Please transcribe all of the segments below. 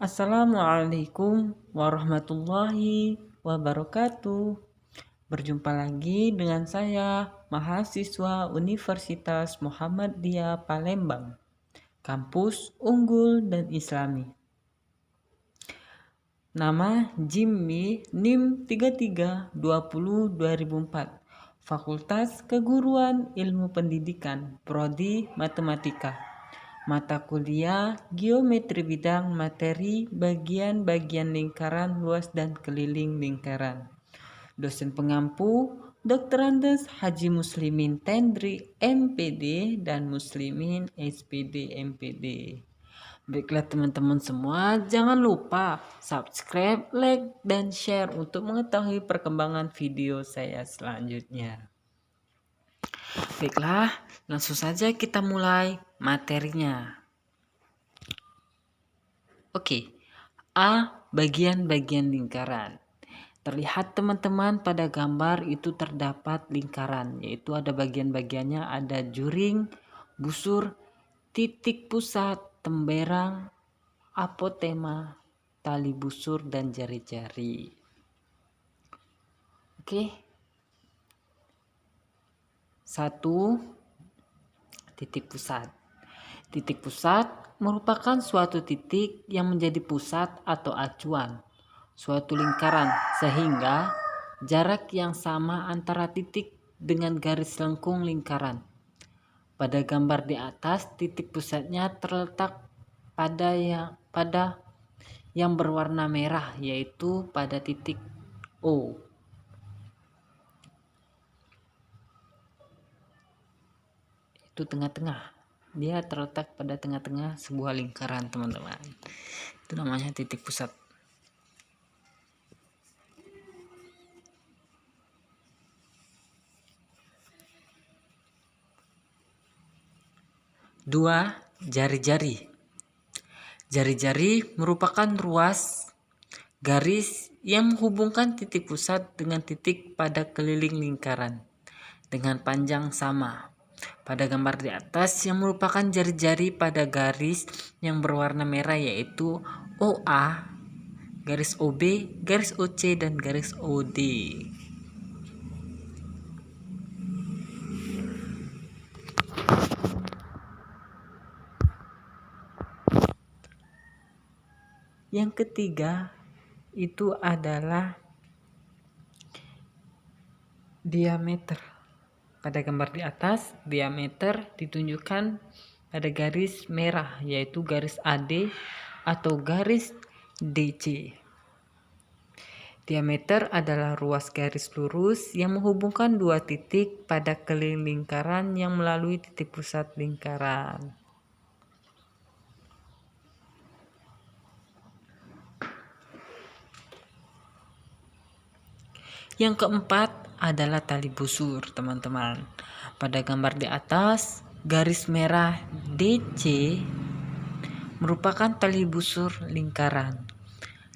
Assalamualaikum warahmatullahi wabarakatuh. Berjumpa lagi dengan saya, mahasiswa Universitas Muhammadiyah Palembang, kampus unggul dan islami. Nama Jimmy NIM 3320-2004, Fakultas Keguruan Ilmu Pendidikan, Prodi Matematika. Mata kuliah Geometri bidang materi bagian-bagian lingkaran luas dan keliling lingkaran. Dosen pengampu Dr. Andes Haji Muslimin Tendri MPD dan Muslimin SPD MPD. Baiklah teman-teman semua, jangan lupa subscribe, like, dan share untuk mengetahui perkembangan video saya selanjutnya. Baiklah, langsung saja kita mulai materinya. Oke, A. Bagian-bagian lingkaran. Terlihat teman-teman pada gambar itu terdapat lingkaran, yaitu ada bagian-bagiannya, ada juring, busur, titik pusat, temberang, apotema, tali busur, dan jari-jari. Oke. 1. Titik pusat. Titik pusat merupakan suatu titik yang menjadi pusat atau acuan suatu lingkaran, sehingga jarak yang sama antara titik dengan garis lengkung lingkaran. Pada gambar di atas, titik pusatnya terletak pada yang berwarna merah, yaitu pada titik O. Itu tengah-tengah. Dia terletak pada tengah-tengah sebuah lingkaran, teman-teman. Itu namanya titik pusat. Dua, jari-jari. Jari-jari merupakan ruas garis yang menghubungkan titik pusat dengan titik pada keliling lingkaran dengan panjang sama. Pada gambar di atas yang merupakan jari-jari pada garis yang berwarna merah, yaitu OA, garis OB, garis OC, dan garis OD. Yang ketiga itu adalah diameter. Pada gambar di atas, diameter ditunjukkan pada garis merah, yaitu garis AD atau garis DC. Diameter adalah ruas garis lurus yang menghubungkan dua titik pada keliling lingkaran yang melalui titik pusat lingkaran. Yang keempat adalah tali busur, teman-teman. Pada gambar di atas, garis merah DC merupakan tali busur lingkaran.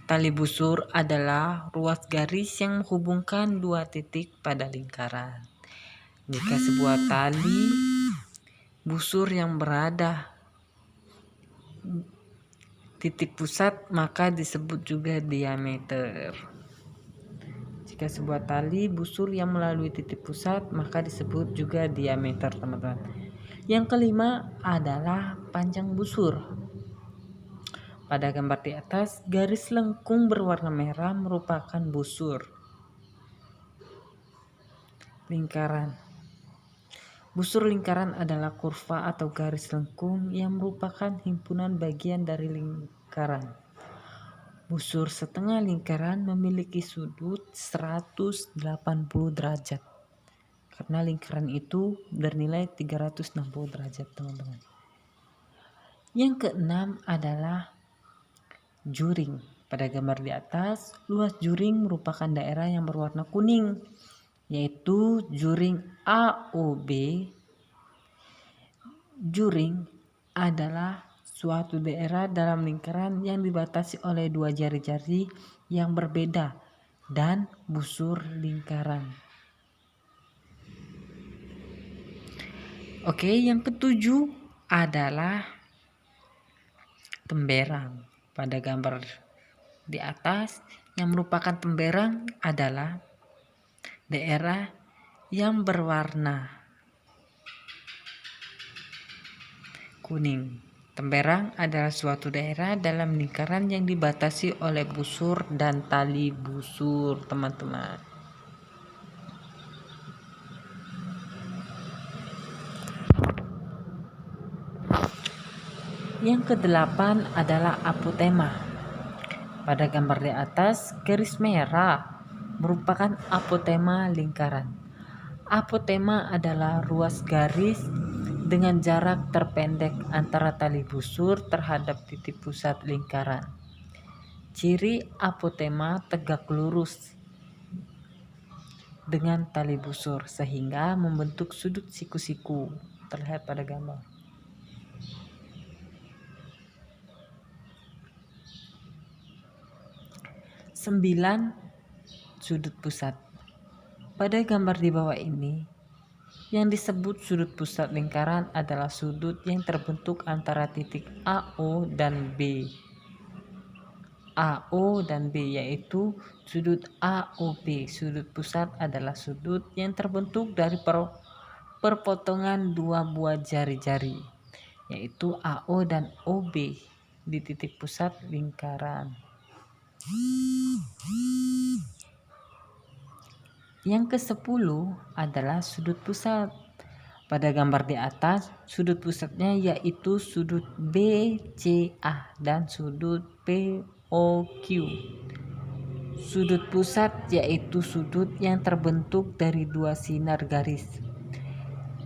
Tali busur adalah ruas garis yang menghubungkan dua titik pada lingkaran. Jika sebuah tali busur yang berada titik pusat, maka disebut juga diameter. Jika sebuah tali busur yang melalui titik pusat, maka disebut juga diameter, teman-teman. Yang kelima adalah panjang busur. Pada gambar di atas, garis lengkung berwarna merah merupakan busur lingkaran. Busur lingkaran adalah kurva atau garis lengkung yang merupakan himpunan bagian dari lingkaran. Busur setengah lingkaran memiliki sudut 180 derajat. Karena lingkaran itu bernilai 360 derajat, teman-teman. Yang keenam adalah juring. Pada gambar di atas, luas juring merupakan daerah yang berwarna kuning, yaitu juring AOB. Juring adalah suatu daerah dalam lingkaran yang dibatasi oleh dua jari-jari yang berbeda dan busur lingkaran. Oke, yang ketujuh adalah temberang. Pada gambar di atas, yang merupakan temberang adalah daerah yang berwarna kuning. Temberang adalah suatu daerah dalam lingkaran yang dibatasi oleh busur dan tali busur, teman-teman. Yang kedelapan adalah apotema. Pada gambar di atas, garis merah merupakan apotema lingkaran. Apotema adalah ruas garis dengan jarak terpendek antara tali busur terhadap titik pusat lingkaran. Ciri apotema tegak lurus dengan tali busur sehingga membentuk sudut siku-siku, terlihat pada gambar. Sembilan, sudut pusat. Pada gambar di bawah ini, yang disebut sudut pusat lingkaran adalah sudut yang terbentuk antara titik AO dan B. AO dan B yaitu sudut AOB. Sudut pusat adalah sudut yang terbentuk dari perpotongan dua buah jari-jari, yaitu AO dan OB di titik pusat lingkaran. Yang ke-10 adalah sudut pusat. Pada gambar di atas, sudut pusatnya yaitu sudut BCA dan sudut POQ. Sudut pusat yaitu sudut yang terbentuk dari dua sinar garis.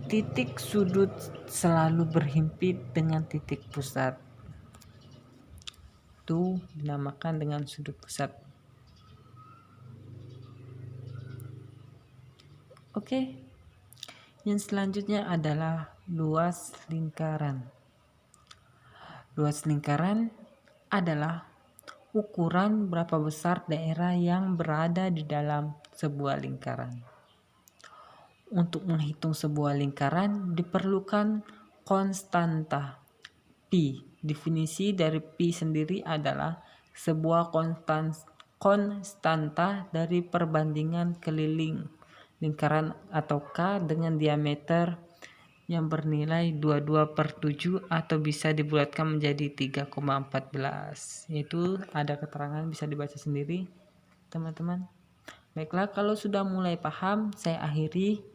Titik sudut selalu berhimpit dengan titik pusat. Itu dinamakan dengan sudut pusat. Oke. Yang selanjutnya adalah luas lingkaran. Luas lingkaran adalah ukuran berapa besar daerah yang berada di dalam sebuah lingkaran. Untuk menghitung sebuah lingkaran diperlukan konstanta pi. Definisi dari pi sendiri adalah sebuah konstanta dari perbandingan keliling lingkaran atau K dengan diameter yang bernilai 22/7 atau bisa dibulatkan menjadi 3,14. Yaitu ada keterangan, bisa dibaca sendiri teman-teman. Baiklah, kalau sudah mulai paham, saya akhiri.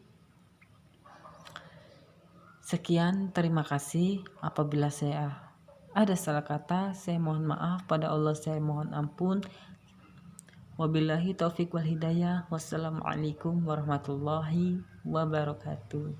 Sekian, terima kasih. Apabila saya ada salah kata, saya mohon maaf. Pada Allah saya mohon ampun. Wabillahi taufiq wal hidayah. Wassalamualaikum warahmatullahi wabarakatuh.